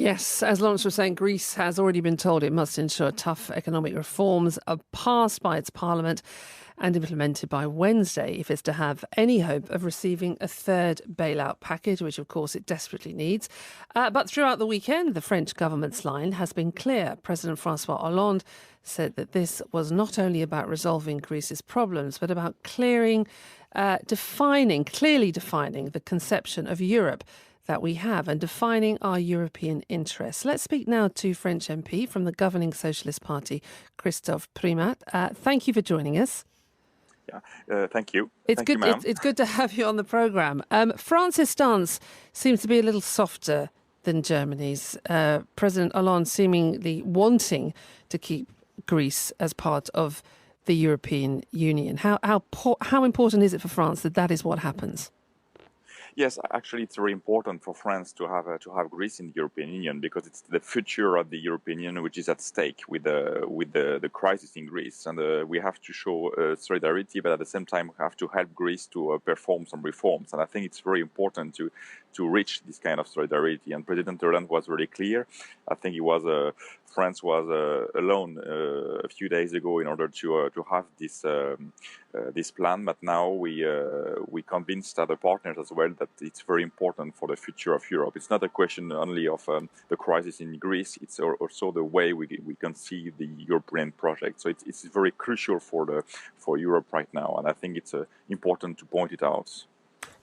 Yes, as Lawrence was saying, Greece has already been told it must ensure tough economic reforms are passed by its parliament and implemented by Wednesday if it's to have any hope of receiving a third bailout package, which of course it desperately needs. But throughout the weekend, the French government's line has been clear. President Francois Hollande said that this was not only about resolving Greece's problems, but about clearly defining the conception of Europe that we have and defining our European interests. Let's speak now to French MP from the governing Socialist Party, Christophe Premat. Thank you for joining us. Thank you. It's good to have you on the programme. France's stance seems to be a little softer than Germany's. President Hollande seemingly wanting to keep Greece as part of the European Union. How important is it for France that is what happens? Yes, actually, it's very important for France to have Greece in the European Union because it's the future of the European Union which is at stake with the crisis in Greece, and we have to show solidarity, but at the same time we have to help Greece to perform some reforms. And I think it's very important to reach this kind of solidarity. And President Hollande was very clear. I think France was alone a few days ago in order to have this plan, but now we convinced other partners as well that it's very important for the future of Europe. It's not a question only of the crisis in Greece; it's also the way we conceive the European project. So it's very crucial for Europe right now, and I think it's important to point it out.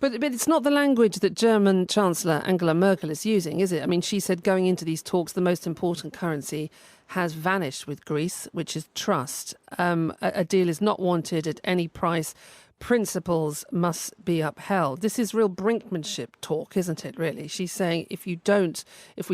But it's not the language that German Chancellor Angela Merkel is using, is it? I mean, she said going into these talks, the most important currency has vanished with Greece, which is trust. A deal is not wanted at any price. Principles must be upheld. This is real brinkmanship talk, isn't it, really? She's saying if we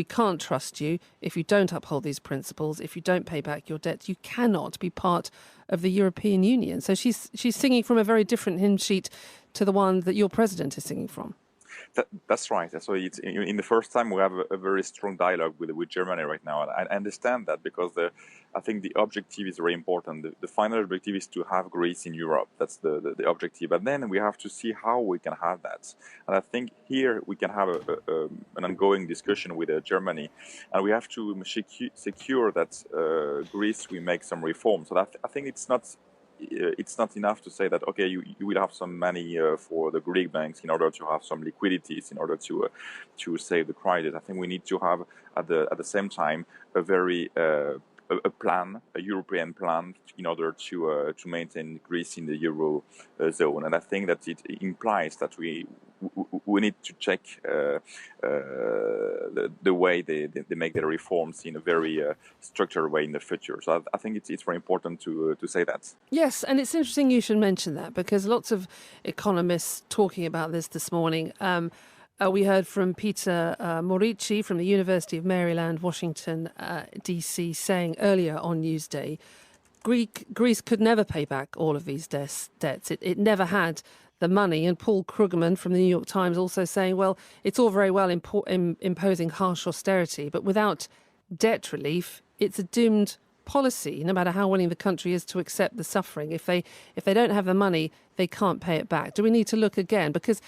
can't trust you, if you don't uphold these principles, if you don't pay back your debts, you cannot be part of the European Union. So she's singing from a very different hymn sheet to the one that your president is singing from. That's right. So it's in the first time we have a very strong dialogue with Germany right now. And I understand that because I think the objective is very important. The final objective is to have Greece in Europe. That's the objective. But then we have to see how we can have that. And I think here we can have an ongoing discussion with Germany. And we have to secure that Greece will make some reforms. So I think it's not enough to say that, okay, you will have some money for the Greek banks in order to have some liquidities, in order to save the crisis. I think we need to have at the same time a very a European plan in order to maintain Greece in the euro zone. And I think that it implies that we need to check the way they make their reforms in a very structured way in the future. So I think it's very important to say that. Yes, and it's interesting you should mention that because lots of economists talking about this morning. We heard from Peter Morici from the University of Maryland, Washington, D.C., saying earlier on Newsday, Greece could never pay back all of these debts. It never had the money. And Paul Krugman from the New York Times also saying, well, it's all very well imposing harsh austerity, but without debt relief, it's a doomed policy, no matter how willing the country is to accept the suffering. If they don't have the money, they can't pay it back. Do we need to look again? Because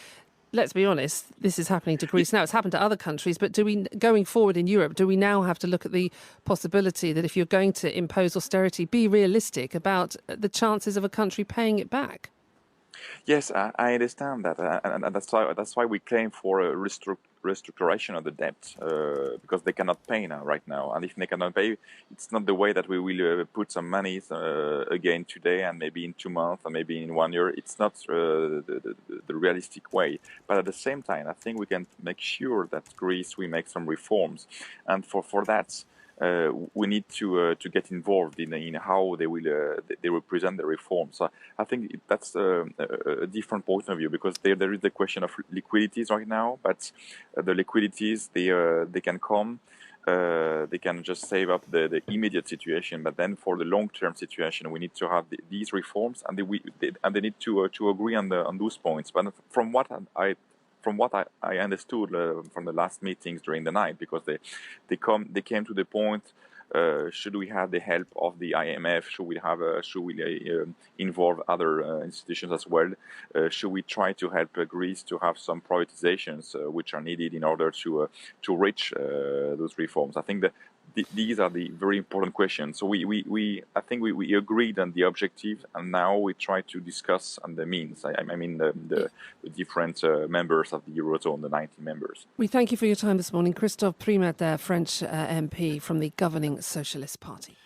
let's be honest, this is happening to Greece now. It's happened to other countries, but going forward in Europe, do we now have to look at the possibility that if you're going to impose austerity, be realistic about the chances of a country paying it back? Yes, I understand that, and that's why we claim for a restructuration of the debt, because they cannot pay right now. And if they cannot pay, it's not the way that we will put some money again today and maybe in 2 months or maybe in 1 year. It's not the realistic way. But at the same time, I think we can make sure that Greece will make some reforms, and for that. We need to get involved in how they will present the reform. So I think that's a different point of view because there is the question of liquidities right now, but the liquidities they can come. They can just save up the immediate situation, but then for the long-term situation, we need to have these reforms, and they need to agree on those points. But from what I understood from the last meetings during the night, because they came to the point should we have the help of the IMF? Should we involve other institutions as well? Should we try to help Greece to have some privatizations which are needed in order to reach those reforms? I think that these are the very important questions. So I think we agreed on the objective, and now we try to discuss on the means. I mean the different members of the Eurozone, the 90 members. We thank you for your time this morning. Christophe Premat there, French MP from the governing Socialist Party.